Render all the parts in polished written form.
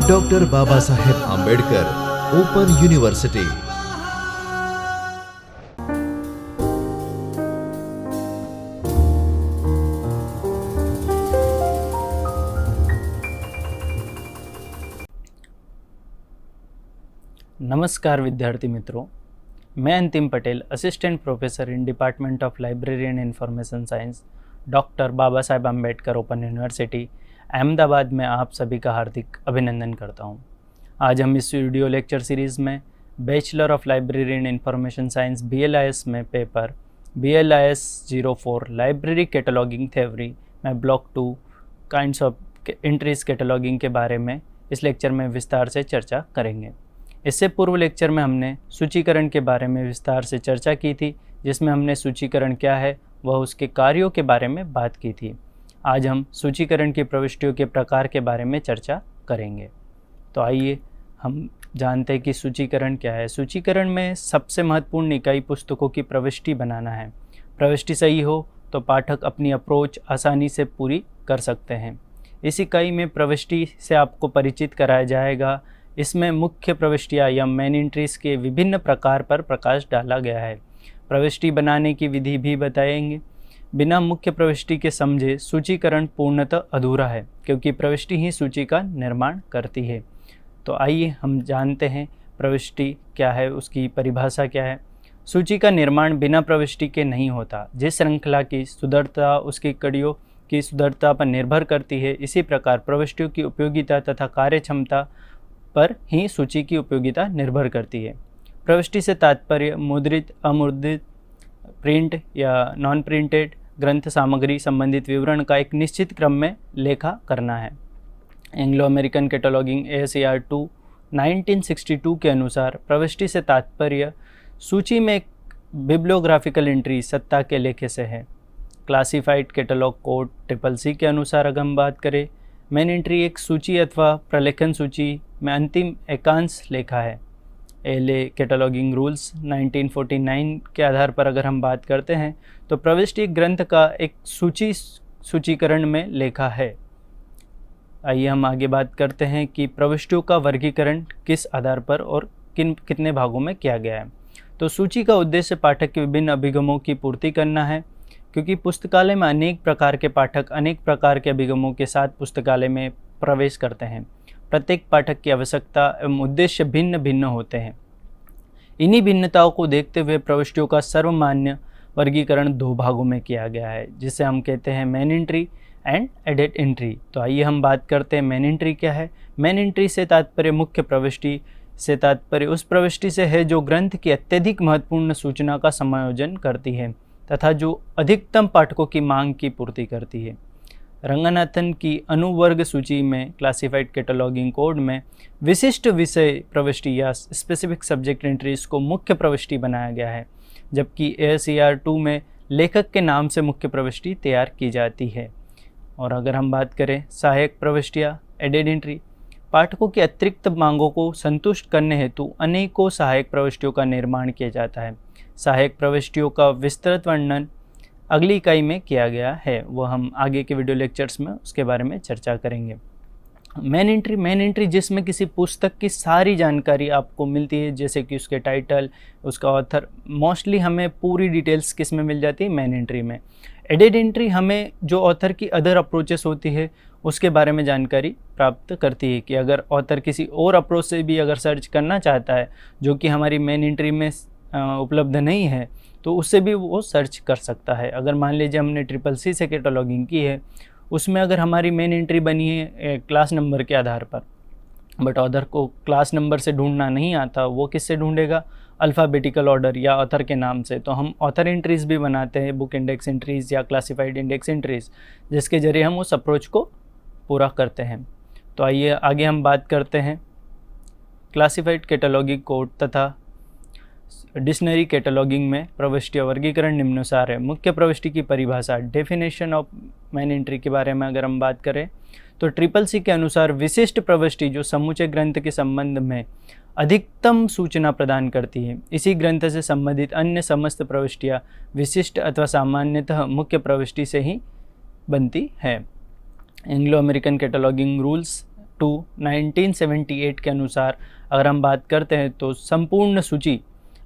Doctor Baba Saheb Ambedkar open university. नमस्कार विद्यार्थी मित्रों, मैं Antim Patel, assistant professor in department of library and information science, doctor Baba Saheb Ambedkar open university Ahmedabad में आप सभी का हार्दिक अभिनंदन करता हूं। आज हम इस वीडियो लेक्चर सीरीज़ में bachelor of library and information science BLIS में paper BLIS 04 library cataloguing theory में block 2 kinds of entries cataloguing के बारे में इस लेक्चर में विस्तार से चर्चा करेंगे। इससे पूर्व लेक्चर में हमने सूचीकरण के बारे में विस्तार से चर्चा की थी, जिसमें हमने सूचीकरण क्या है वह उसके कार्यों के बारे में बात की थी। आज हम सूचीकरण की प्रविष्टियों के प्रकार के बारे में चर्चा करेंगे। तो आइए हम जानते हैं कि सूचीकरण क्या है। सूचीकरण में सबसे महत्वपूर्ण इकाई पुस्तकों की प्रविष्टि बनाना है। प्रविष्टि सही हो तो पाठक अपनी अप्रोच आसानी से पूरी कर सकते हैं। इस इकाई में प्रविष्टि से आपको परिचित कराया जाएगा। इसमें मुख्य प्रविष्टियाँ या मेन एंट्रीज के विभिन्न प्रकार पर प्रकाश डाला गया है। प्रविष्टि बनाने की विधि भी बताएंगे। बिना मुख्य प्रविष्टि के समझे सूचीकरण पूर्णतः अधूरा है, क्योंकि प्रविष्टि ही सूची का निर्माण करती है। तो आइए हम जानते हैं प्रविष्टि क्या है, उसकी परिभाषा क्या है। सूची का निर्माण बिना प्रविष्टि के नहीं होता। जिस श्रृंखला की सुदृढ़ता उसकी कड़ियों की सुदृढ़ता पर निर्भर करती है, इसी प्रकार प्रविष्टियों की उपयोगिता तथा कार्यक्षमता पर ही सूची की उपयोगिता निर्भर करती है। प्रविष्टि से तात्पर्य मुद्रित, अमुद्रित, प्रिंट या नॉन प्रिंटेड ग्रंथ सामग्री संबंधित विवरण का एक निश्चित क्रम में लेखा करना है। एंग्लो अमेरिकन कैटलॉगिंग ASAR 2 1962 के अनुसार प्रविष्टि से तात्पर्य सूची में एक बिब्लियोग्राफिकल एंट्री सत्ता के लेखे से है। क्लासिफाइड कैटलॉग कोड CCC के अनुसार अगर हम बात करें, मेन एंट्री एक सूची अथवा प्रलेखन सूची में अंतिम एकांश लेखा है। LA कैटलॉगिंग रूल्स 1949 के आधार पर अगर हम बात करते हैं तो प्रविष्टि ग्रंथ का एक सूचीकरण में लेखा है। आइए हम आगे बात करते हैं कि प्रविष्टियों का वर्गीकरण किस आधार पर और कितने भागों में किया गया है। तो सूची का उद्देश्य पाठक के विभिन्न अभिगमों की पूर्ति करना है, क्योंकि पुस्तकालय में अनेक प्रकार के पाठक अनेक प्रकार के अभिगमों के साथ पुस्तकालय में प्रवेश करते हैं। प्रत्येक पाठक की आवश्यकता एवं उद्देश्य भिन्न भिन्न होते हैं। इन्हीं भिन्नताओं को देखते हुए प्रविष्टियों का सर्वमान्य वर्गीकरण 2 भागों में किया गया है, जिसे हम कहते हैं main entry and added entry. तो आइए हम बात करते हैं मेन एंट्री क्या है। मेन एंट्री से तात्पर्य मुख्य प्रविष्टि से तात्पर्य उस प्रविष्टि से है जो ग्रंथ की अत्यधिक महत्वपूर्ण सूचना का समायोजन करती है तथा जो अधिकतम पाठकों की मांग की पूर्ति करती है। रंगनाथन की अनुवर्ग सूची में क्लासिफाइड कैटलॉगिंग कोड में विशिष्ट विषय प्रविष्टि या स्पेसिफिक सब्जेक्ट एंट्रीज को मुख्य प्रविष्टि बनाया गया है, जबकि ASAR 2 में लेखक के नाम से मुख्य प्रविष्टि तैयार की जाती है। और अगर हम बात करें सहायक प्रविष्टियाँ एडेड एंट्री, पाठकों की अतिरिक्त मांगों को संतुष्ट करने हेतु अनेकों सहायक प्रविष्टियों का निर्माण किया जाता है। सहायक प्रविष्टियों का विस्तृत वर्णन अगली इकाई में किया गया है, वो हम आगे के वीडियो लेक्चर्स में उसके बारे में चर्चा करेंगे। मेन एंट्री जिसमें किसी पुस्तक की सारी जानकारी आपको मिलती है, जैसे कि उसके टाइटल, उसका ऑथर। मोस्टली हमें पूरी डिटेल्स किस में मिल जाती है, मेन एंट्री में। एडेड एंट्री हमें जो ऑथर की अदर अप्रोचेस होती है उसके बारे में जानकारी प्राप्त करती है, कि अगर ऑथर किसी और अप्रोच से भी अगर सर्च करना चाहता है जो कि हमारी मेन एंट्री में उपलब्ध नहीं है, तो उससे भी वो सर्च कर सकता है। अगर मान लीजिए हमने CCC से कैटलॉगिंग की है, उसमें अगर हमारी मेन एंट्री बनी है क्लास नंबर के आधार पर, बट ऑथर को क्लास नंबर से ढूंढना नहीं आता, वो किससे ढूंढेगा, अल्फ़ाबेटिकल ऑर्डर या ऑथर के नाम से। तो हम ऑथर एंट्रीज़ भी बनाते हैं, बुक इंडेक्स एंट्रीज़ या क्लासिफाइड इंडेक्स एंट्रीज़, जिसके ज़रिए हम उस अप्रोच को पूरा करते हैं। तो आइए आगे हम बात करते हैं क्लासिफाइड कैटलॉगिंग कोड तथा डिक्शनरी कैटलॉगिंग में प्रविष्टि वर्गीकरण निम्नानुसार है। मुख्य प्रविष्टि की परिभाषा, डेफिनेशन ऑफ मेन एंट्री के बारे में अगर हम बात करें तो CCC के अनुसार विशिष्ट प्रविष्टि जो समूचे ग्रंथ के संबंध में अधिकतम सूचना प्रदान करती है। इसी ग्रंथ से संबंधित अन्य समस्त प्रविष्टियाँ विशिष्ट अथवा सामान्यतः मुख्य प्रविष्टि से ही बनती है। एंग्लो अमेरिकन कैटलॉगिंग रूल्स 2 1978 के अनुसार अगर हम बात करते हैं तो संपूर्ण सूची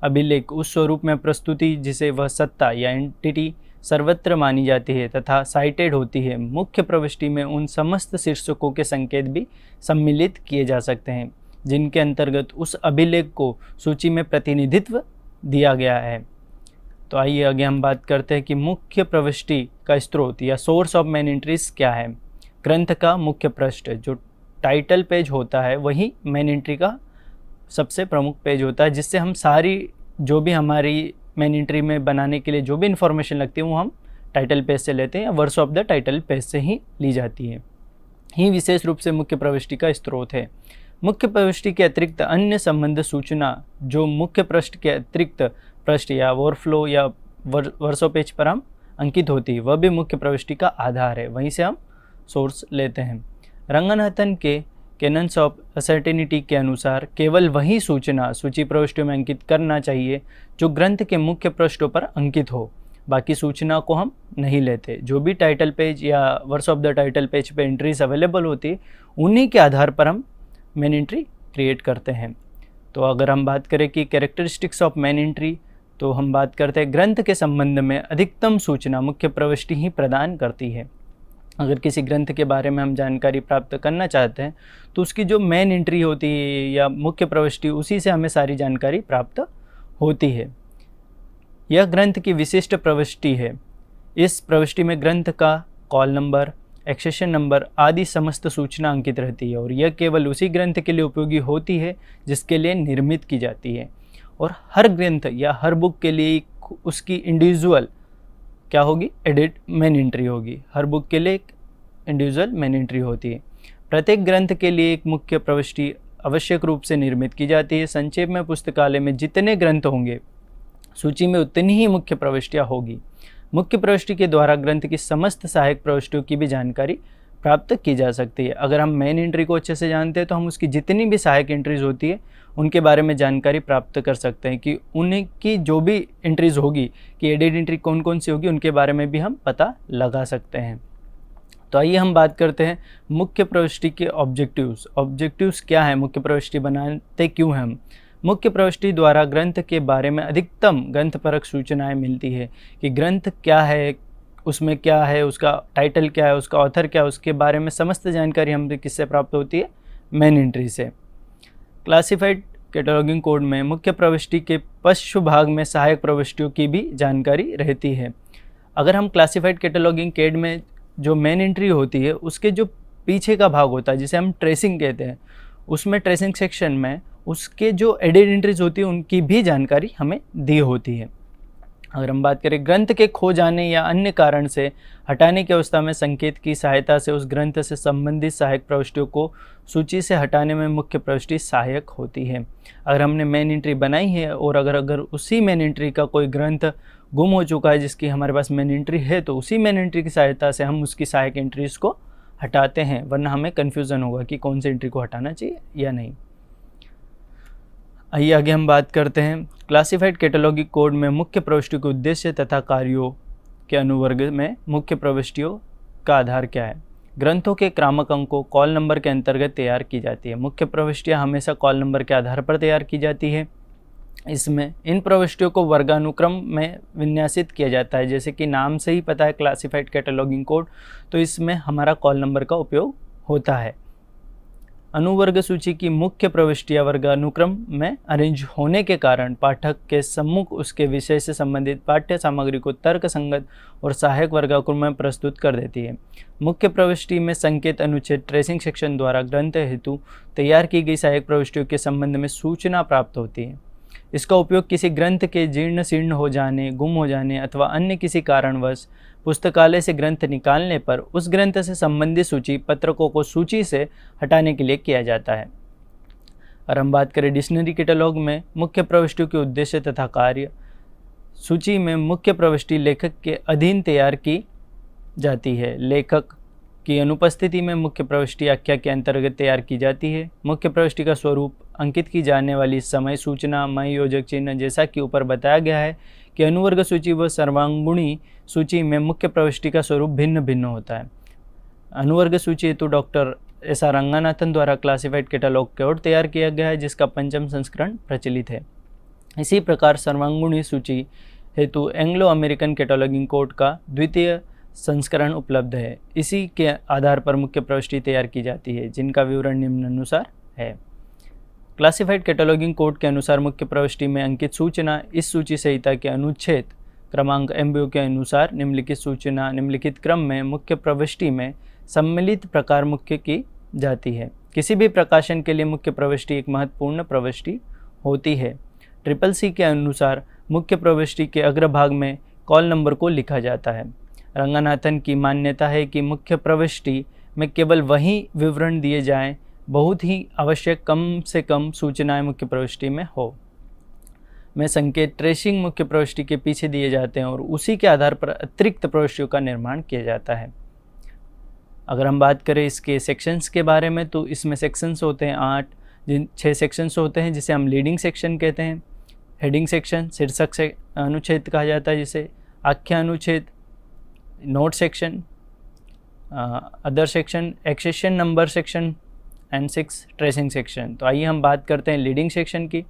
अभिलेख उस स्वरूप में प्रस्तुति जिसे वह सत्ता या एंटिटी सर्वत्र मानी जाती है तथा साइटेड होती है। मुख्य प्रविष्टि में उन समस्त शीर्षकों के संकेत भी सम्मिलित किए जा सकते हैं जिनके अंतर्गत उस अभिलेख को सूची में प्रतिनिधित्व दिया गया है। तो आइए आगे हम बात करते हैं कि मुख्य प्रविष्टि का स्रोत या सोर्स ऑफ मेन एंट्रीज क्या है। ग्रंथ का मुख्य पृष्ठ जो टाइटल पेज होता है वही मेन एंट्री का सबसे प्रमुख पेज होता है, जिससे हम सारी जो भी हमारी मेन एंट्री में बनाने के लिए जो भी इंफॉर्मेशन लगती है वो हम टाइटल पेज से लेते हैं या words of the title page से ही ली जाती है। ही विशेष रूप से मुख्य प्रविष्टि का स्रोत है। मुख्य प्रविष्टि के अतिरिक्त अन्य संबंध सूचना जो मुख्य पृष्ठ के अतिरिक्त पृष्ठ या ओवरफ्लो या वर्सो पेज पर हम अंकित होती है वह भी मुख्य प्रविष्टि का आधार है, वहीं से हम सोर्स लेते हैं। रंगनाथन के कैनन्स ऑफ असर्टेनिटी के अनुसार केवल वही सूचना सूची प्रविष्टियों में अंकित करना चाहिए जो ग्रंथ के मुख्य पृष्ठों पर अंकित हो, बाकी सूचना को हम नहीं लेते। जो भी टाइटल पेज या verse of the title page पे एंट्रीज अवेलेबल होती उन्हीं के आधार पर हम मेन एंट्री क्रिएट करते हैं। तो अगर हम बात करें कि कैरेक्टरिस्टिक्स ऑफ मेन एंट्री, तो हम बात करते हैं ग्रंथ के संबंध में अधिकतम सूचना मुख्य प्रविष्टि ही प्रदान करती है। अगर किसी ग्रंथ के बारे में हम जानकारी प्राप्त करना चाहते हैं तो उसकी जो मेन एंट्री होती है या मुख्य प्रविष्टि उसी से हमें सारी जानकारी प्राप्त होती है। यह ग्रंथ की विशिष्ट प्रविष्टि है। इस प्रविष्टि में ग्रंथ का कॉल नंबर, एक्सेशन नंबर आदि समस्त सूचना अंकित रहती है और यह केवल उसी ग्रंथ के लिए उपयोगी होती है जिसके लिए निर्मित की जाती है। और हर ग्रंथ या हर बुक के लिए उसकी इंडिविजुअल क्या होगी, एडिट मेन एंट्री होगी। हर बुक के लिए एक इंडिविजुअल मेन एंट्री होती है। प्रत्येक ग्रंथ के लिए एक मुख्य प्रविष्टि आवश्यक रूप से निर्मित की जाती है। संक्षेप में पुस्तकालय में जितने ग्रंथ होंगे सूची में उतनी ही मुख्य प्रविष्टियाँ होगी। मुख्य प्रविष्टि के द्वारा ग्रंथ की समस्त सहायक प्रविष्टियों की भी जानकारी प्राप्त की जा सकती है। अगर हम मेन एंट्री को अच्छे से जानते हैं तो हम उसकी जितनी भी सहायक एंट्रीज होती है उनके बारे में जानकारी प्राप्त कर सकते हैं कि उनकी जो भी एंट्रीज होगी कि एडिट एंट्री कौन कौन सी होगी उनके बारे में भी हम पता लगा सकते हैं। तो आइए हम बात करते हैं मुख्य प्रविष्टि के ऑब्जेक्टिव्स। ऑब्जेक्टिव्स क्या है, मुख्य प्रविष्टि बनाते क्यों हैं हम। मुख्य प्रविष्टि द्वारा ग्रंथ के बारे में अधिकतम ग्रंथपरक सूचनाएं मिलती है कि ग्रंथ क्या है, उसमें क्या है, उसका टाइटल क्या है, उसका ऑथर क्या है, उसके बारे में समस्त जानकारी हमें किससे प्राप्त होती है, मेन एंट्री से। क्लासिफाइड कैटलॉगिंग कोड में मुख्य प्रविष्टि के पश्च भाग में सहायक प्रविष्टियों की भी जानकारी रहती है। अगर हम क्लासिफाइड कैटलॉगिंग कोड में जो मेन एंट्री होती है उसके जो पीछे का भाग होता है जिसे हम ट्रेसिंग कहते हैं, उसमें ट्रेसिंग सेक्शन में उसके जो एडिट एंट्रीज होती है उनकी भी जानकारी हमें दी होती है। अगर हम बात करें ग्रंथ के खो जाने या अन्य कारण से हटाने की अवस्था में संकेत की सहायता से उस ग्रंथ से संबंधित सहायक प्रविष्टियों को सूची से हटाने में मुख्य प्रविष्टि सहायक होती है। अगर हमने मेन एंट्री बनाई है और अगर उसी मेन एंट्री का कोई ग्रंथ गुम हो चुका है जिसकी हमारे पास मेन एंट्री है तो उसी मेन एंट्री की सहायता से हम उसकी सहायक एंट्रीज को हटाते हैं, वरना हमें कन्फ्यूज़न होगा कि कौन सी एंट्री को हटाना चाहिए या नहीं। आइए आगे हम बात करते हैं क्लासिफाइड कैटलॉगिंग कोड में मुख्य प्रविष्टि के उद्देश्य तथा कार्यों के अनुवर्ग में मुख्य प्रविष्टियों का आधार क्या है। ग्रंथों के क्रामक अंकों कॉल नंबर के अंतर्गत तैयार की जाती है। मुख्य प्रविष्टियां हमेशा कॉल नंबर के आधार पर तैयार की जाती है। इसमें इन प्रविष्टियों को वर्गानुक्रम में विन्यासित किया जाता है। जैसे कि नाम से ही पता है क्लासिफाइड कैटलॉगिंग कोड, तो इसमें हमारा कॉल नंबर का उपयोग होता है। अनुवर्ग सूची की मुख्य प्रविष्टियां वर्गानुक्रम में अरेंज होने के कारण पाठक के सम्मुख उसके विषय से संबंधित पाठ्य सामग्री को तर्क संगत और सहायक वर्गानुक्रम में प्रस्तुत कर देती है। मुख्य प्रविष्टि में संकेत अनुच्छेद ट्रेसिंग सेक्शन द्वारा ग्रंथ हेतु तैयार की गई सहायक प्रविष्टियों के संबंध में सूचना प्राप्त होती है। इसका उपयोग किसी ग्रंथ के जीर्ण शीर्ण हो जाने, गुम हो जाने अथवा अन्य किसी कारणवश पुस्तकालय से ग्रंथ निकालने पर उस ग्रंथ से संबंधित सूची पत्रकों को सूची से हटाने के लिए किया जाता है। और हम बात करें डिक्शनरी कैटलॉग में मुख्य प्रविष्टियों के उद्देश्य तथा कार्य। सूची में मुख्य प्रविष्टि लेखक के अधीन तैयार की जाती है। लेखक की अनुपस्थिति में मुख्य प्रविष्टि आख्या के अंतर्गत तैयार की जाती है। मुख्य प्रविष्टि का स्वरूप, अंकित की जाने वाली समय सूचना, मय योजक चिन्ह, जैसा कि ऊपर बताया गया है कि अनुवर्ग सूची व सर्वांगुणी सूची में मुख्य प्रविष्टि का स्वरूप भिन्न भिन्न होता है। अनुवर्ग सूची हेतु डॉक्टर एस आर रंगानाथन द्वारा क्लासिफाइड कैटलॉग कोड तैयार किया गया है, जिसका 5वां संस्करण प्रचलित है। इसी प्रकार सर्वांगुणी सूची हेतु एंग्लो अमेरिकन कैटलॉगिंग कोड का 2वां संस्करण उपलब्ध है। इसी के आधार पर मुख्य प्रविष्टि तैयार की जाती है, जिनका विवरण निम्नानुसार है। क्लासिफाइड कैटलॉगिंग कोड के अनुसार मुख्य प्रविष्टि में अंकित सूचना इस सूची संहिता के अनुच्छेद क्रमांक MBO के अनुसार निम्नलिखित सूचना निम्नलिखित क्रम में मुख्य प्रविष्टि में सम्मिलित प्रकार मुख्य की जाती है। किसी भी प्रकाशन के लिए मुख्य प्रविष्टि एक महत्वपूर्ण प्रविष्टि होती है। CCC के अनुसार मुख्य प्रविष्टि के अग्रभाग में कॉल नंबर को लिखा जाता है। रंगानाथन की मान्यता है कि मुख्य प्रविष्टि में केवल वही विवरण दिए जाएं, बहुत ही आवश्यक कम से कम सूचनाएं मुख्य प्रविष्टि में हो में संकेत ट्रेसिंग मुख्य प्रविष्टि के पीछे दिए जाते हैं और उसी के आधार पर अतिरिक्त प्रविष्टियों का निर्माण किया जाता है। अगर हम बात करें इसके सेक्शंस के बारे में, तो इसमें सेक्शंस होते हैं 8, जिन 6 सेक्शंस होते हैं जिसे हम लीडिंग सेक्शन कहते हैं। हेडिंग सेक्शन शीर्षक से अनुच्छेद कहा जाता है, जिसे आख्या अनुच्छेद, note section, other section, accession number section and 6 tracing section. तो आइए हम बात करते हैं लीडिंग सेक्शन की।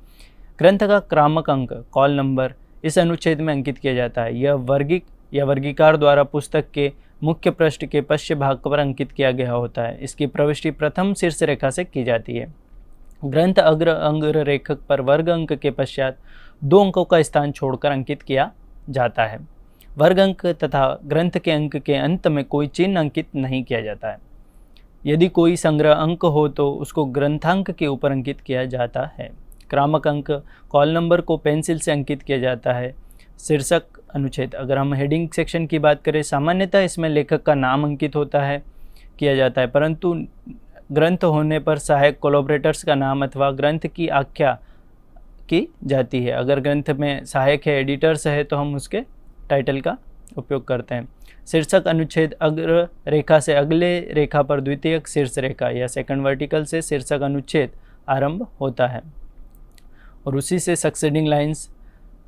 ग्रंथ का क्रामक अंक कॉल नंबर इस अनुच्छेद में अंकित किया जाता है। यह वर्गिक या वर्गीकार द्वारा पुस्तक के मुख्य पृष्ठ के पश्चिम भाग पर अंकित किया गया होता है। इसकी प्रविष्टि प्रथम शीर्ष रेखा से की जाती है। ग्रंथ अग्र अंग्र रेखक पर वर्ग अंक के पश्चात 2 अंकों का स्थान छोड़कर अंकित किया जाता है। वर्ग अंक तथा ग्रंथ के अंक के अंत में कोई चिन्ह अंकित नहीं किया जाता है। यदि कोई संग्रह अंक हो तो उसको ग्रंथांक के ऊपर अंकित किया जाता है। क्रामक अंक कॉल नंबर को पेंसिल से अंकित किया जाता है। शीर्षक अनुच्छेद, अगर हम हेडिंग सेक्शन की बात करें, सामान्यतः इसमें लेखक का नाम अंकित होता है किया जाता है, परंतु ग्रंथ होने पर सहायक कोलैबोरेटर्स का नाम अथवा ग्रंथ की आख्या की जाती है। अगर ग्रंथ में सहायक है, एडिटर्स है, तो हम उसके टाइटल का उपयोग करते हैं। शीर्षक अनुच्छेद अग्र रेखा से अगले रेखा पर द्वितीयक शीर्ष रेखा या सेकंड वर्टिकल से शीर्षक अनुच्छेद आरंभ होता है और उसी से सक्सेडिंग लाइंस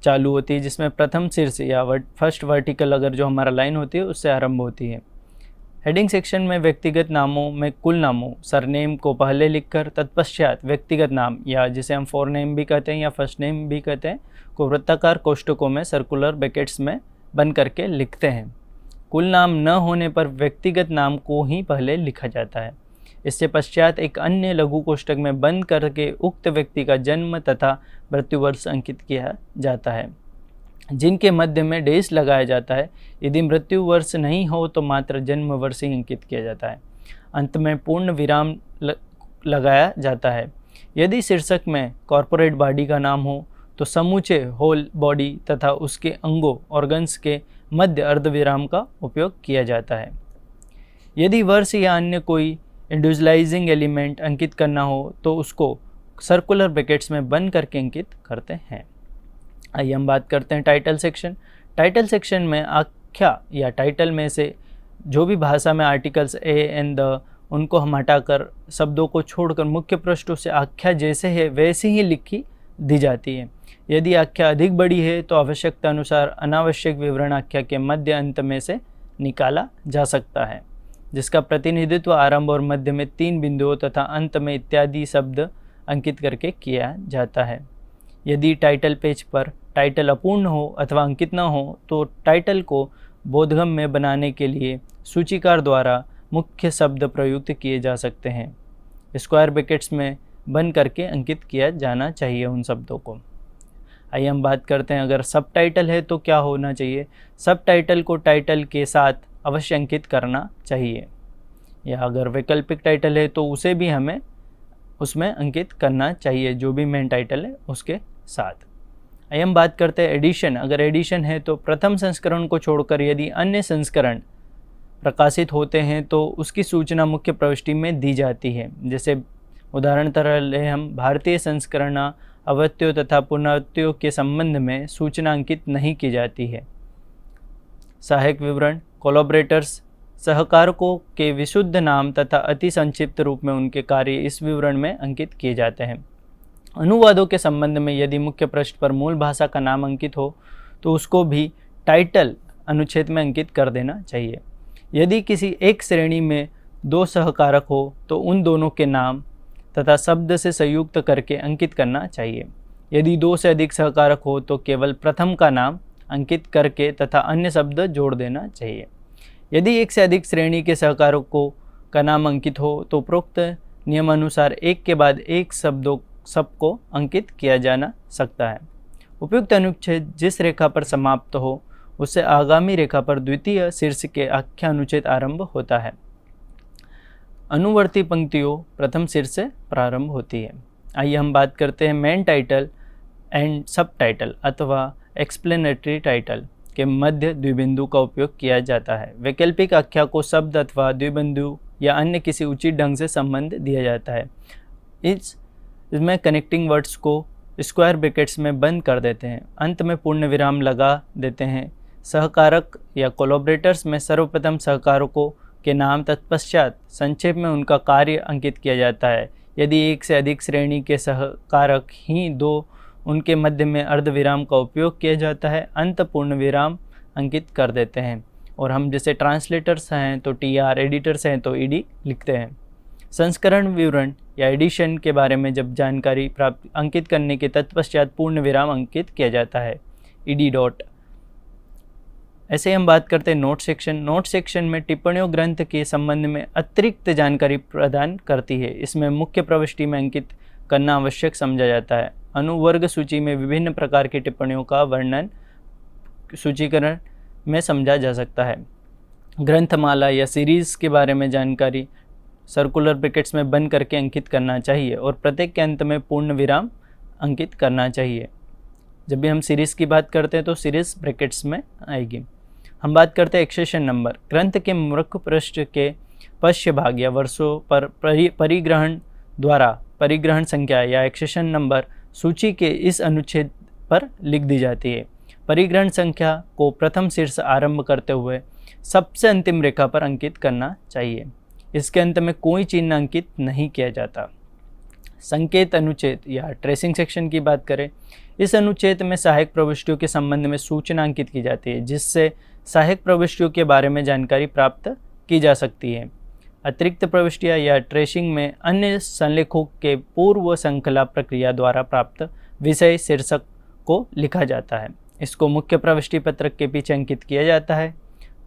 चालू होती है, जिसमें प्रथम शीर्ष या फर्स्ट वर्टिकल अगर जो हमारा लाइन होती है उससे आरंभ होती है। हेडिंग सेक्शन में व्यक्तिगत नामों में कुल नामों सरनेम को पहले लिखकर तत्पश्चात व्यक्तिगत नाम या जिसे हम फोरनेम भी कहते हैं या फर्स्ट नेम भी कहते हैं को वृत्ताकार कोष्ठकों में सर्कुलर ब्रैकेट्स में बंद करके लिखते हैं। कुल नाम न होने पर व्यक्तिगत नाम को ही पहले लिखा जाता है। इससे पश्चात एक अन्य लघु कोष्ठक में बंद करके उक्त व्यक्ति का जन्म तथा मृत्यु वर्ष अंकित किया जाता है, जिनके मध्य में डेश लगाया जाता है। यदि मृत्यु वर्ष नहीं हो तो मात्र जन्म वर्ष ही अंकित किया जाता है। अंत में पूर्ण विराम लगाया जाता है। यदि शीर्षक में कॉर्पोरेट बॉडी का नाम हो तो समूचे होल बॉडी तथा उसके अंगों ऑर्गन्स के मध्य अर्धविराम का उपयोग किया जाता है। यदि वर्ष या अन्य कोई इंडिविजुअलाइजिंग एलिमेंट अंकित करना हो तो उसको सर्कुलर ब्रैकेट्स में बंद करके अंकित करते हैं। आइए हम बात करते हैं टाइटल सेक्शन। टाइटल सेक्शन में आख्या या टाइटल में से जो भी भाषा में आर्टिकल्स ए एंड द उनको हम हटाकर शब्दों को छोड़कर मुख्य पृष्ठों से आख्या जैसे है वैसी ही लिखी दी जाती है। यदि आख्या अधिक बड़ी है तो आवश्यकता अनुसार अनावश्यक विवरण आख्या के मध्य अंत में से निकाला जा सकता है, जिसका प्रतिनिधित्व आरंभ और मध्य में 3 बिंदुओं तथा अंत में इत्यादि शब्द अंकित करके किया जाता है। यदि टाइटल पेज पर टाइटल अपूर्ण हो अथवा अंकित न हो तो टाइटल को बोधगम्य बनाने के लिए सूचीकार द्वारा मुख्य शब्द प्रयुक्त किए जा सकते हैं। स्क्वायर ब्रैकेट्स में बंद करके अंकित किया जाना चाहिए उन शब्दों को। आइए हम बात करते हैं अगर सब टाइटल है तो क्या होना चाहिए। सब टाइटल को टाइटल के साथ अवश्य अंकित करना चाहिए, या अगर वैकल्पिक टाइटल है तो उसे भी हमें उसमें अंकित करना चाहिए, जो भी मेन टाइटल है उसके साथ। आइए हम बात करते हैं एडिशन। अगर एडिशन है तो प्रथम संस्करण को छोड़कर यदि अन्य संस्करण प्रकाशित होते हैं तो उसकी सूचना मुख्य प्रविष्टि में दी जाती है। जैसे उदाहरण तरह ले हम भारतीय संस्करण अवत्यों तथा पुनरावृत्तियों के संबंध में सूचना अंकित नहीं की जाती है। सहायक विवरण कोलैबोरेटर्स सहकारकों के विशुद्ध नाम तथा अति संक्षिप्त रूप में उनके कार्य इस विवरण में अंकित किए जाते हैं। अनुवादों के संबंध में यदि मुख्य पृष्ठ पर मूल भाषा का नाम अंकित हो तो उसको भी टाइटल अनुच्छेद में अंकित कर देना चाहिए। यदि किसी एक श्रेणी में दो सहकारक हो तो उन दोनों के नाम तथा शब्द से संयुक्त करके अंकित करना चाहिए। यदि दो से अधिक सहकारक हो तो केवल प्रथम का नाम अंकित करके तथा अन्य शब्द जोड़ देना चाहिए। यदि एक से अधिक श्रेणी के सहकारकों का नाम अंकित हो तो उपरोक्त नियमानुसार एक के बाद एक सबको अंकित किया जाना सकता है। उपयुक्त अनुच्छेद जिस रेखा पर समाप्त हो उससे आगामी रेखा पर द्वितीय शीर्ष के आख्या अनुच्छेद आरंभ होता है। अनुवर्ती पंक्तियों प्रथम शीर्ष से प्रारंभ होती है। आइए हम बात करते हैं मेन टाइटल एंड सब टाइटल अथवा एक्सप्लेनेटरी टाइटल के मध्य द्विबिंदु का उपयोग किया जाता है। वैकल्पिक आख्या को शब्द अथवा द्विबिंदु या अन्य किसी उचित ढंग से संबंध दिया जाता है। इसमें कनेक्टिंग वर्ड्स को स्क्वायर ब्रैकेट्स में बंद कर देते हैं, अंत में पूर्ण विराम लगा देते हैं। सहकारक या कोलैबोरेटर्स में सर्वप्रथम सहकारकों के नाम तत्पश्चात संक्षेप में उनका कार्य अंकित किया जाता है। यदि एक से अधिक श्रेणी के सहकारक ही दो उनके मध्य में अर्धविराम का उपयोग किया जाता है, अंत पूर्ण विराम अंकित कर देते हैं। और हम जैसे ट्रांसलेटर्स हैं तो TR, एडिटर्स हैं तो ED लिखते हैं। संस्करण विवरण या एडिशन के बारे में जब जानकारी प्राप्त अंकित करने के तत्पश्चात पूर्ण विराम अंकित किया जाता है, ED डॉट। ऐसे हम बात करते हैं नोट सेक्शन। नोट सेक्शन में टिप्पणियों ग्रंथ के संबंध में अतिरिक्त जानकारी प्रदान करती है। इसमें मुख्य प्रविष्टि में अंकित करना आवश्यक समझा जाता है। अनुवर्ग सूची में विभिन्न प्रकार की टिप्पणियों का वर्णन सूचीकरण में समझा जा सकता है। ग्रंथमाला या सीरीज़ के बारे में जानकारी सर्कुलर ब्रैकेट्स में बंद करके अंकित करना चाहिए और प्रत्येक के अंत में पूर्ण विराम अंकित करना चाहिए। जब भी हम सीरीज़ की बात करते हैं तो सीरीज़ ब्रैकेट्स में आएगी। हम बात करते हैं एक्सेशन नंबर। ग्रंथ के मुख्य पृष्ठ के पश्य भाग या वर्षों पर परिग्रहण द्वारा परिग्रहण संख्या या एक्सेशन नंबर सूची के इस अनुच्छेद पर लिख दी जाती है। परिग्रहण संख्या को प्रथम शीर्ष आरंभ करते हुए सबसे अंतिम रेखा पर अंकित करना चाहिए। इसके अंत में कोई चिन्ह अंकित नहीं किया जाता। संकेत अनुच्छेद या ट्रेसिंग सेक्शन की बात करें, इस अनुच्छेद में सहायक प्रविष्टियों के संबंध में सूचना अंकित की जाती है, जिससे सहायक प्रविष्टियों के बारे में जानकारी प्राप्त की जा सकती है। अतिरिक्त प्रविष्टियां या ट्रेसिंग में अन्य संलेखों के पूर्व श्रृंखला प्रक्रिया द्वारा प्राप्त विषय शीर्षक को लिखा जाता है। इसको मुख्य प्रविष्टि पत्रक के पीछे अंकित किया जाता है।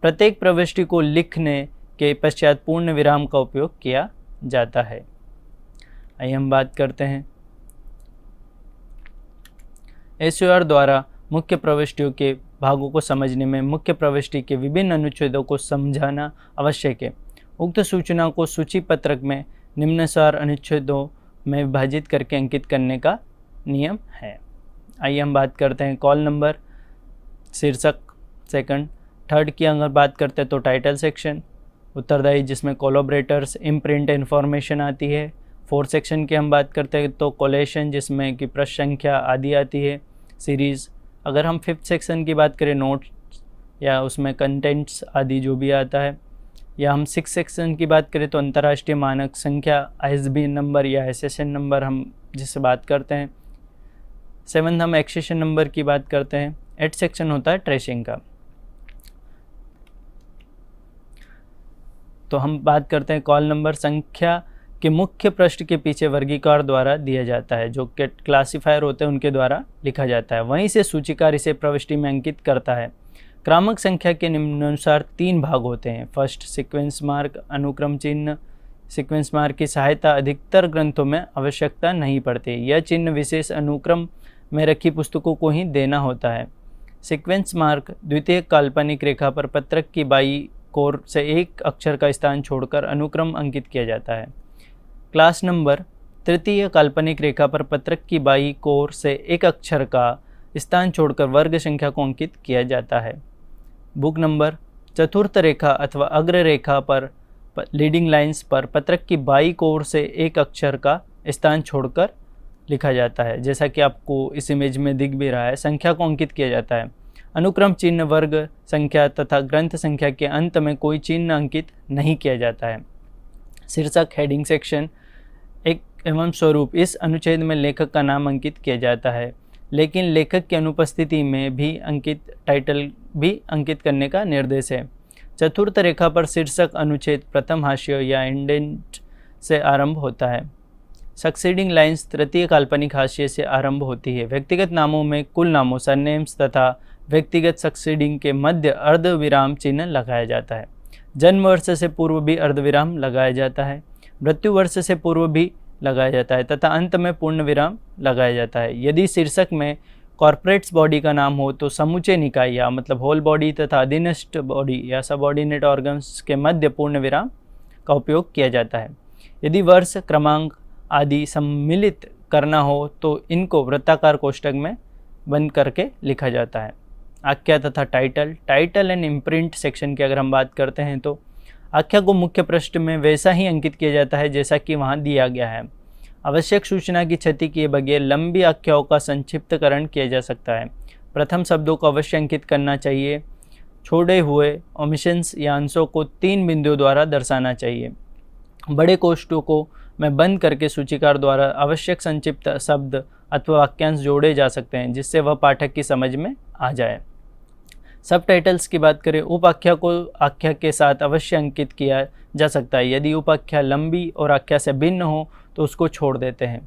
प्रत्येक प्रविष्टि को लिखने के पश्चात पूर्ण विराम का उपयोग किया जाता है। आइए हम बात करते हैं SOR द्वारा मुख्य प्रविष्टियों के भागों को समझने में मुख्य प्रविष्टि के विभिन्न अनुच्छेदों को समझाना आवश्यक है। उक्त सूचना को सूची पत्रक में निम्नानुसार अनुच्छेदों में विभाजित करके अंकित करने का नियम है। आइए हम बात करते हैं कॉल नंबर, शीर्षक सेकंड। थर्ड की अगर बात करते हैं तो टाइटल सेक्शन, उत्तरदायी जिसमें कोलैबोरेटर्स, इम्प्रिंट इन्फॉर्मेशन आती है। फोर्थ सेक्शन की हम बात करते हैं तो कोलेशन जिसमें कि पृष्ठ संख्या आदि आती है। सीरीज़, अगर हम फिफ्थ सेक्शन की बात करें नोट्स या उसमें कंटेंट्स आदि जो भी आता है। या हम सिक्स सेक्शन की बात करें तो अंतर्राष्ट्रीय मानक संख्या ISBN नंबर या SSN नंबर हम जिससे बात करते हैं। सेवन्थ हम एक्सेशन नंबर की बात करते हैं। एट सेक्शन होता है ट्रेसिंग का। तो हम बात करते हैं कॉल नंबर। संख्या के मुख्य पृष्ठ के पीछे वर्गीकार द्वारा दिया जाता है, जो कि क्लासिफायर होते हैं उनके द्वारा लिखा जाता है। वहीं से सूचीकार इसे प्रविष्टि में अंकित करता है। क्रामक संख्या के निम्नानुसार 3 भाग होते हैं। फर्स्ट, सीक्वेंस मार्क, अनुक्रम चिन्ह। सीक्वेंस मार्क की सहायता अधिकतर ग्रंथों में आवश्यकता नहीं पड़ती। यह चिन्ह विशेष अनुक्रम में रखी पुस्तकों को ही देना होता है। सीक्वेंस मार्क द्वितीय काल्पनिक रेखा पर पत्रक की बाई कोर से एक अक्षर का स्थान छोड़कर अनुक्रम अंकित किया जाता है। क्लास नंबर तृतीय काल्पनिक रेखा पर पत्रक की बाई कोर से एक अक्षर का स्थान छोड़कर वर्ग संख्या को अंकित किया जाता है। बुक नंबर चतुर्थ रेखा अथवा अग्र रेखा पर लीडिंग लाइंस पर पत्रक की बाई कोर से एक अक्षर का स्थान छोड़कर लिखा जाता है। जैसा कि आपको इस इमेज में दिख भी रहा है, संख्या को अंकित किया जाता है। अनुक्रम चिन्ह वर्ग संख्या तथा ग्रंथ संख्या के अंत में कोई चिन्ह अंकित नहीं किया जाता है। शीर्षक हेडिंग सेक्शन एक एवं स्वरूप, इस अनुच्छेद में लेखक का नाम अंकित किया जाता है, लेकिन लेखक की अनुपस्थिति में भी अंकित टाइटल भी अंकित करने का निर्देश है। चतुर्थ रेखा पर शीर्षक अनुच्छेद प्रथम हाशिया या इंडेंट से आरंभ होता है। सक्सीडिंग लाइंस तृतीय काल्पनिक हाशिए से आरंभ होती है। व्यक्तिगत नामों में कुल नामों सरनेम्स तथा व्यक्तिगत सक्सीडिंग के मध्य अर्धविराम चिन्ह लगाया जाता है। जन्म वर्ष से पूर्व भी अर्धविराम लगाया जाता है, मृत्यु वर्ष से पूर्व भी लगाया जाता है तथा अंत में पूर्ण विराम लगाया जाता है। यदि शीर्षक में कॉर्पोरेट्स बॉडी का नाम हो तो समूचे निकाय या मतलब होल बॉडी तथा अधीनस्थ बॉडी या सबऑर्डिनेट ऑर्गन्स के मध्य पूर्ण विराम का उपयोग किया जाता है। यदि वर्ष, क्रमांक आदि सम्मिलित करना हो तो इनको वृत्ताकार कोष्ठक में बंद करके लिखा जाता है। आख्या तथा टाइटल एंड इम्प्रिंट सेक्शन की अगर हम बात करते हैं तो आख्या को मुख्य पृष्ठ में वैसा ही अंकित किया जाता है जैसा कि वहाँ दिया गया है। आवश्यक सूचना की क्षति किए बगैर लंबी आख्याओं का संक्षिप्तकरण किया जा सकता है। प्रथम शब्दों को अवश्य अंकित करना चाहिए। छोड़े हुए ओमिशंस या अंशों को 3 बिंदुओं द्वारा दर्शाना चाहिए। बड़े कोष्ठकों को में बंद करके सूचीकार द्वारा आवश्यक संक्षिप्त शब्द अथवा वाक्यांश जोड़े जा सकते हैं जिससे वह पाठक की समझ में आ जाए। सब टाइटल्स की बात करें, उपाख्या को आख्या के साथ अवश्य अंकित किया जा सकता है। यदि उपाख्या लंबी और आख्या से भिन्न हो तो उसको छोड़ देते हैं।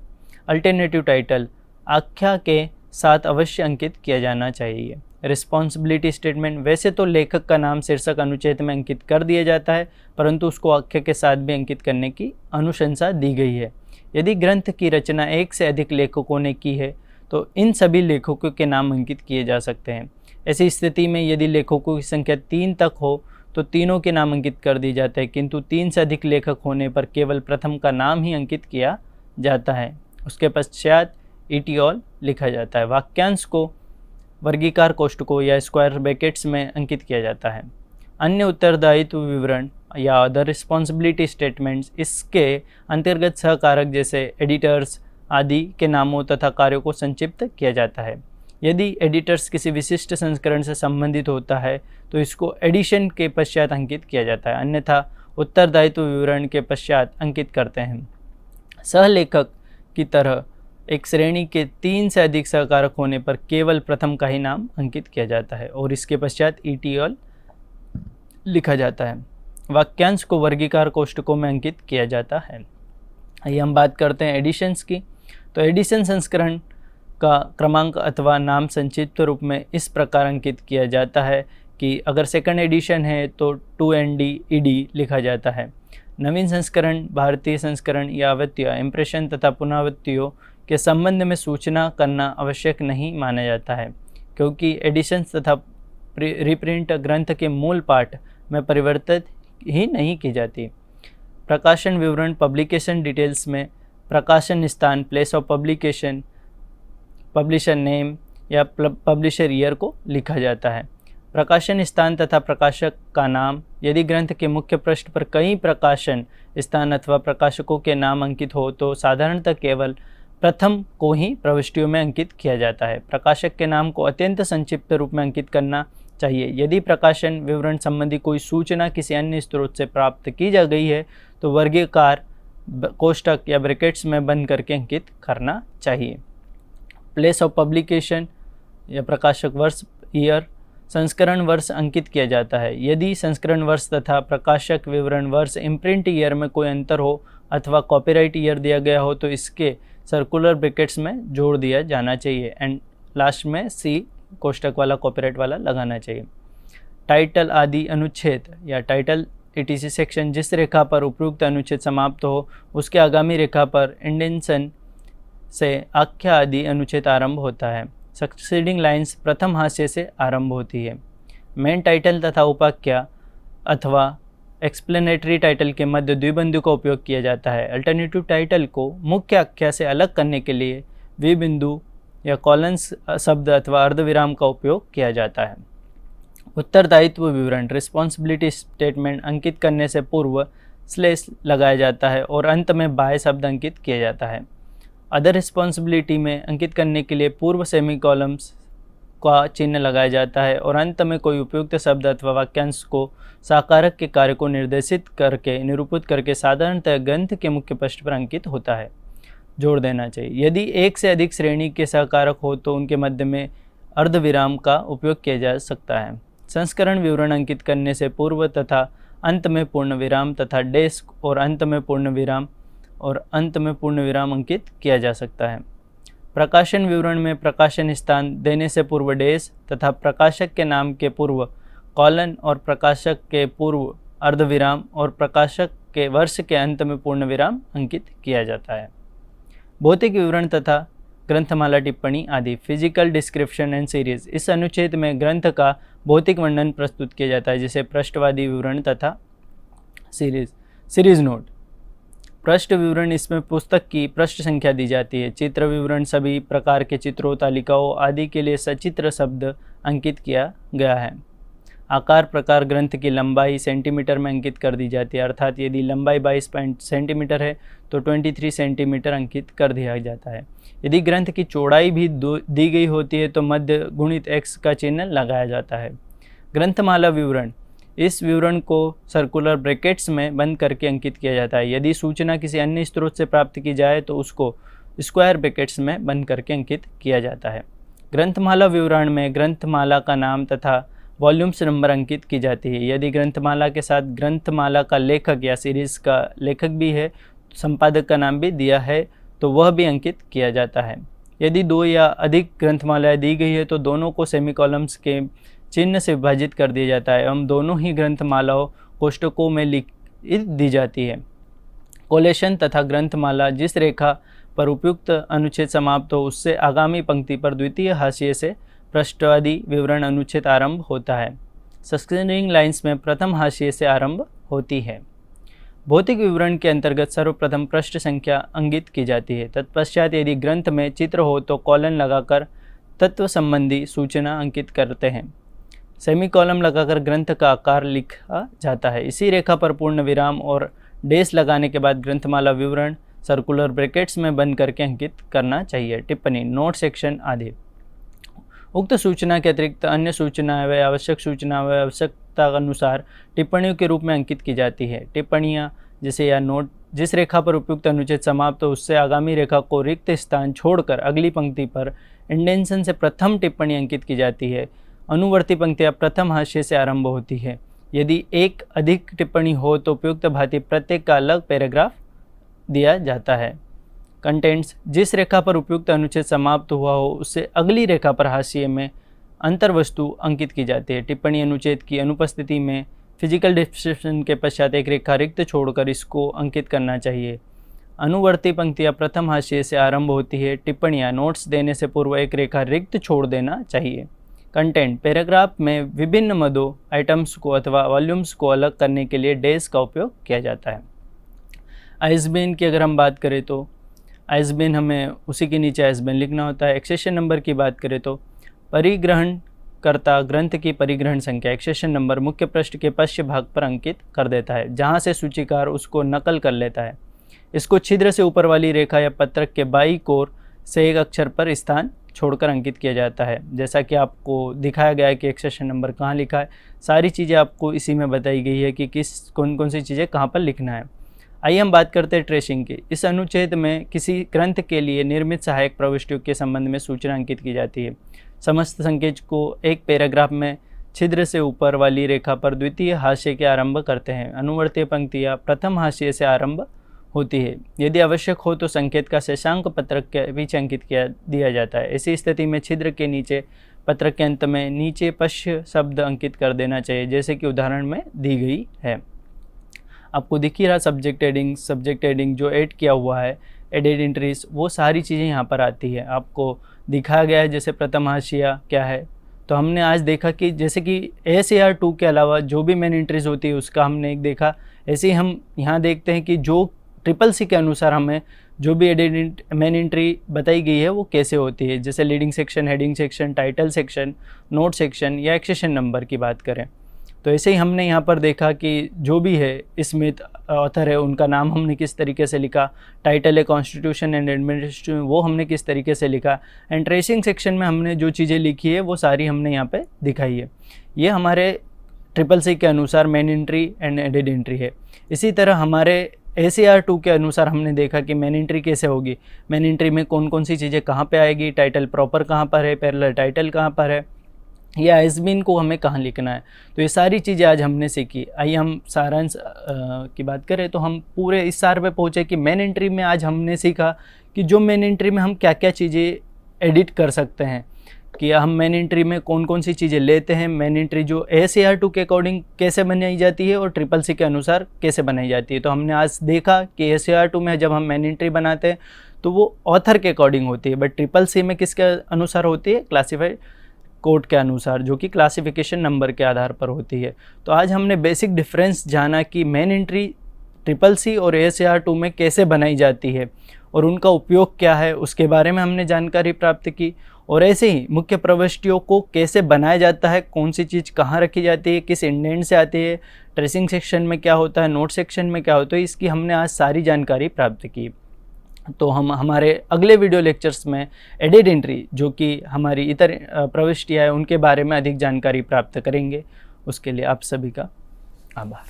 अल्टरनेटिव टाइटल आख्या के साथ अवश्य अंकित किया जाना चाहिए। रिस्पॉन्सिबिलिटी स्टेटमेंट, वैसे तो लेखक का नाम शीर्षक अनुच्छेद में अंकित कर दिया जाता है परंतु उसको आख्या के साथ भी अंकित करने की अनुशंसा दी गई है। यदि ग्रंथ की रचना एक से अधिक लेखकों ने की है तो इन सभी लेखकों के नाम अंकित किए जा सकते हैं। ऐसी स्थिति में यदि लेखकों की संख्या 3 तक हो तो तीनों के नाम अंकित कर दिए जाते हैं, किंतु 3 से अधिक लेखक होने पर केवल प्रथम का नाम ही अंकित किया जाता है। उसके पश्चात इटियोल लिखा जाता है। वाक्यांश को वर्गीकार कोष्ठकों या स्क्वायर ब्रैकेट्स में अंकित किया जाता है। अन्य उत्तरदायित्व विवरण या अदर रिस्पॉन्सिबिलिटी स्टेटमेंट्स इसके अंतर्गत सहकारक जैसे एडिटर्स आदि के नामों तथा कार्यों को संक्षिप्त किया जाता है। यदि एडिटर्स किसी विशिष्ट संस्करण से संबंधित होता है तो इसको एडिशन के पश्चात अंकित किया जाता है, अन्यथा उत्तरदायित्व विवरण के पश्चात अंकित करते हैं। सहलेखक की तरह एक श्रेणी के 3 से अधिक सहकारक होने पर केवल प्रथम का ही नाम अंकित किया जाता है और इसके पश्चात ईटीएल लिखा जाता है। वाक्यांश को वर्गीकार कोष्ठकों में अंकित किया जाता है। आइए हम बात करते हैं एडिशंस की। तो एडिशन संस्करण का क्रमांक अथवा नाम संक्षिप्त रूप में इस प्रकार अंकित किया जाता है कि अगर सेकंड एडिशन है तो 2ND ED लिखा जाता है। नवीन संस्करण, भारतीय संस्करण या आवृत्तियाँ, इम्प्रेशन तथा पुनरावृत्तियों के संबंध में सूचना करना आवश्यक नहीं माना जाता है क्योंकि एडिशंस तथा रिप्रिंट ग्रंथ के मूल पाठ में परिवर्तित ही नहीं की जाती। प्रकाशन विवरण पब्लिकेशन डिटेल्स में प्रकाशन स्थान, place of publication, publisher name या पब्लिशर ईयर को लिखा जाता है। प्रकाशन स्थान तथा प्रकाशक का नाम, यदि ग्रंथ के मुख्य पृष्ठ पर कई प्रकाशन स्थान अथवा प्रकाशकों के नाम अंकित हो तो साधारणतः केवल प्रथम को ही प्रविष्टियों में अंकित किया जाता है। प्रकाशक के नाम को अत्यंत संक्षिप्त रूप में अंकित करना चाहिए। यदि प्रकाशन विवरण संबंधी कोई सूचना किसी अन्य स्रोत से प्राप्त की जा गई है तो वर्गीकार कोष्ठक या ब्रैकेट्स में बंद करके अंकित करना चाहिए। प्लेस ऑफ पब्लिकेशन या प्रकाशक वर्ष, ईयर, संस्करण वर्ष अंकित किया जाता है। यदि संस्करण वर्ष तथा प्रकाशक विवरण वर्ष इम्प्रिंट ईयर में कोई अंतर हो अथवा कॉपीराइट ईयर दिया गया हो तो इसके सर्कुलर ब्रैकेट्स में जोड़ दिया जाना चाहिए एंड लास्ट में C कोष्ठक वाला कॉपीराइट वाला लगाना चाहिए। टाइटल आदि अनुच्छेद या टाइटल ETC सेक्शन जिस रेखा पर उपयुक्त अनुच्छेद समाप्त हो उसके आगामी रेखा पर इंडेंशन से आख्या आदि अनुच्छेद आरंभ होता है। सक्सीडिंग लाइंस प्रथम हाशिए से आरंभ होती है। मेन टाइटल तथा उपाख्या अथवा एक्सप्लेनेटरी टाइटल के मध्य द्विबिंदु का उपयोग किया जाता है। अल्टरनेटिव टाइटल को मुख्य आख्या से अलग करने के लिए द्विबिंदु या कॉलन्स शब्द अथवा अर्धविराम का उपयोग किया जाता है। उत्तरदायित्व विवरण रिस्पॉन्सिबिलिटी स्टेटमेंट अंकित करने से पूर्व स्लेश लगाया जाता है और अंत में बाय शब्द अंकित किया जाता है। अदर रिस्पॉन्सिबिलिटी में अंकित करने के लिए पूर्व सेमीकॉलम्स का चिन्ह लगाया जाता है और अंत में कोई उपयुक्त शब्द अथवा वाक्यांश को साकारक के कार्य को निर्देशित करके निरूपित करके साधारणतः ग्रंथ के मुख्य पृष्ठ पर अंकित होता है, जोड़ देना चाहिए। यदि एक से अधिक श्रेणी के सहकारक हो तो उनके मध्य में अर्धविराम का उपयोग किया जा सकता है। संस्करण विवरण अंकित करने से पूर्व तथा अंत में पूर्ण विराम तथा डेस्क और अंत में पूर्ण विराम अंकित किया जा सकता है। प्रकाशन विवरण में प्रकाशन स्थान देने से पूर्व डेश तथा प्रकाशक के नाम के पूर्व कॉलन और प्रकाशक के पूर्व अर्धविराम और प्रकाशक के वर्ष के अंत में पूर्ण विराम अंकित किया जाता है। भौतिक विवरण तथा ग्रंथमाला टिप्पणी आदि, फिजिकल डिस्क्रिप्शन एंड सीरीज। इस अनुच्छेद में ग्रंथ का भौतिक वर्णन प्रस्तुत किया जाता है, जैसे पृष्ठवादी विवरण तथा सीरीज नोट। पृष्ठ विवरण, इसमें पुस्तक की पृष्ठ संख्या दी जाती है। चित्र विवरण, सभी प्रकार के चित्रों, तालिकाओं आदि के लिए सचित्र शब्द अंकित किया गया है। आकार प्रकार, ग्रंथ की लंबाई सेंटीमीटर में अंकित कर दी जाती है, अर्थात यदि लंबाई 22 सेंटीमीटर है तो 23 सेंटीमीटर अंकित कर दिया जाता है। यदि ग्रंथ की चौड़ाई भी दी गई होती है तो मध्य गुणित x का चिन्ह लगाया जाता है। ग्रंथमाला विवरण, इस विवरण को सर्कुलर ब्रैकेट्स में बंद करके अंकित किया जाता है। यदि सूचना किसी अन्य स्रोत से प्राप्त की जाए तो उसको स्क्वायर ब्रैकेट्स में बंद करके अंकित किया जाता है। ग्रंथमाला विवरण में ग्रंथमाला का नाम तथा वॉल्यूम्स नंबर अंकित की जाती है। यदि ग्रंथमाला के साथ ग्रंथमाला का लेखक या सीरीज का लेखक भी है, संपादक का नाम भी दिया है, तो वह भी अंकित किया जाता है। यदि 2 या अधिक ग्रंथमालाएं दी गई है तो दोनों को सेमीकॉलम्स के चिन्ह से विभाजित कर दिया जाता है एवं दोनों ही ग्रंथमालाओं कोष्ठकों में लिख दी जाती है। कोलेशन तथा ग्रंथमाला, जिस रेखा पर उपयुक्त अनुच्छेद समाप्त हो उससे आगामी पंक्ति पर द्वितीय हाशिए से पृष्ठवादी विवरण अनुच्छेद आरंभ होता है। सक्सेसिंग लाइन्स में प्रथम हाशिए से आरंभ होती है। भौतिक विवरण के अंतर्गत सर्वप्रथम पृष्ठ संख्या अंकित की जाती है। तत्पश्चात यदि ग्रंथ में चित्र हो तो कॉलन लगाकर तत्व संबंधी सूचना अंकित करते हैं। सेमीकॉलम लगाकर ग्रंथ का आकार लिखा जाता है। इसी रेखा पर पूर्ण विराम और डेश लगाने के बाद ग्रंथमाला विवरण सर्कुलर ब्रैकेट्स में बंद करके अंकित करना चाहिए। टिप्पणी, नोट सेक्शन आदि। उक्त सूचना के अतिरिक्त अन्य सूचनाएं व आवश्यक सूचना व आवश्यकता अनुसार टिप्पणियों के रूप में अंकित की जाती है। टिप्पणियां जैसे या नोट, जिस रेखा पर उपयुक्त अनुच्छेद समाप्त हो उससे आगामी रेखा को रिक्त स्थान छोड़कर अगली पंक्ति पर इंडेंशन से प्रथम टिप्पणी अंकित की जाती है। अनुवर्ती पंक्तियां प्रथम हाशिए से आरंभ होती है। यदि एक अधिक टिप्पणी हो तो उपयुक्त भांति प्रत्येक का अलग पैराग्राफ दिया जाता है। कंटेंट्स, जिस रेखा पर उपयुक्त अनुच्छेद समाप्त हुआ हो उससे अगली रेखा पर हाशिए में अंतर्वस्तु अंकित की जाती है। टिप्पणी अनुच्छेद की अनुपस्थिति में फिजिकल डिस्क्रिप्शन के पश्चात एक रेखा रिक्त छोड़कर इसको अंकित करना चाहिए। अनुवर्ती पंक्तियां प्रथम हाशिए से आरंभ होती है। टिप्पणियां नोट्स देने से पूर्व एक रेखा रिक्त छोड़ देना चाहिए। कंटेंट, पैराग्राफ में विभिन्न मदों, आइटम्स को अथवा वॉल्यूम्स को अलग करने के लिए डेज का उपयोग किया जाता है। आइसबेन की अगर हम बात करें तो आइसबेन हमें उसी के नीचे आइसबेन लिखना होता है। एक्सेशन नंबर की बात करें तो परिग्रहण करता ग्रंथ की परिग्रहण संख्या एक्सेशन नंबर मुख्य पृष्ठ के पश्च भाग पर अंकित कर देता है, जहां से सूचीकार उसको नकल कर लेता है। इसको छिद्र से ऊपर वाली रेखा या पत्रक के बाईं कोर से एक अक्षर पर स्थान छोड़कर अंकित किया जाता है। जैसा कि आपको दिखाया गया है कि एक्सेशन नंबर कहाँ लिखा है, सारी चीज़ें आपको इसी में बताई गई है कि कौन कौन सी चीज़ें कहाँ पर लिखना है। आइए हम बात करते हैं ट्रेसिंग की। इस अनुच्छेद में किसी ग्रंथ के लिए निर्मित सहायक प्रविष्टियों के संबंध में सूचना अंकित की जाती है। समस्त संकेत को एक पैराग्राफ में छिद्र से ऊपर वाली रेखा पर द्वितीय हाशिए के आरंभ करते हैं। अनुवर्ती पंक्तियाँ प्रथम हाशिए से आरंभ होती है। यदि आवश्यक हो तो संकेत का शेषांक पत्रक के पीछे अंकित दिया जाता है। ऐसी स्थिति में छिद्र के नीचे पत्रक के अंत में नीचे पश्य शब्द अंकित कर देना चाहिए, जैसे कि उदाहरण में दी गई है। आपको दिख ही रहा सब्जेक्ट हेडिंग जो ऐड किया हुआ है, एडेड एंट्रीज, वो सारी चीज़ें यहाँ पर आती है। आपको दिखाया गया है जैसे प्रथम हाशिया क्या है, तो हमने आज देखा कि जैसे कि ASAR 2 के अलावा जो भी मेन एंट्रीज होती है उसका हमने एक देखा। ऐसे ही हम यहाँ देखते हैं कि जो CCC के अनुसार हमें जो भी एडेड मेन एंट्री बताई गई है वो कैसे होती है, जैसे leading section, heading section, title section, note section या एक्सेशन नंबर की बात करें तो ऐसे ही हमने यहाँ पर देखा कि जो भी है इसमें ऑथर है उनका नाम हमने किस तरीके से लिखा, टाइटल है कॉन्स्टिट्यूशन एंड एडमिनिस्ट्रेशन वो हमने किस तरीके से लिखा, एंड ट्रेसिंग सेक्शन में हमने जो चीज़ें लिखी है वो सारी हमने यहाँ पे दिखाई है। ये हमारे CCC के अनुसार main entry and added entry है। इसी तरह हमारे ASAR 2 के अनुसार हमने देखा कि मेन एंट्री कैसे होगी, मेन एंट्री में कौन कौन सी चीज़ें कहाँ पे आएगी, टाइटल प्रॉपर कहाँ पर है, पैरेलल टाइटल कहाँ पर है, या एसबीन को हमें कहाँ लिखना है। तो ये सारी चीज़ें आज हमने सीखी। आइए हम सारांश की बात करें तो हम पूरे इस सार पे पहुँचे कि मेन एंट्री में आज हमने सीखा कि जो मेन एंट्री में हम क्या क्या चीज़ें एडिट कर सकते हैं, कि हम मेन एंट्री में कौन कौन सी चीज़ें लेते हैं, मेन एंट्री जो ASAR2 के अकॉर्डिंग कैसे बनाई जाती है और CCC के अनुसार कैसे बनाई जाती है। तो हमने आज देखा कि ASAR2 में जब हम मेन एंट्री बनाते हैं तो वो ऑथर के अकॉर्डिंग होती है, बट CCC में किसके अनुसार होती है, क्लासीफाइड कोड के अनुसार, जो कि क्लासिफिकेशन नंबर के आधार पर होती है। तो आज हमने बेसिक डिफरेंस जाना कि मेन एंट्री CCC और ASAR2 में कैसे बनाई जाती है और उनका उपयोग क्या है, उसके बारे में हमने जानकारी प्राप्त की। और ऐसे ही मुख्य प्रविष्टियों को कैसे बनाया जाता है, कौन सी चीज़ कहाँ रखी जाती है, किस इंडेंट से आती है, ट्रेसिंग सेक्शन में क्या होता है, नोट सेक्शन में क्या होता है, इसकी हमने आज सारी जानकारी प्राप्त की। तो हम हमारे अगले वीडियो लेक्चर्स में एडिट एंट्री, जो कि हमारी इतर प्रविष्टियाँ हैं, उनके बारे में अधिक जानकारी प्राप्त करेंगे। उसके लिए आप सभी का आभार।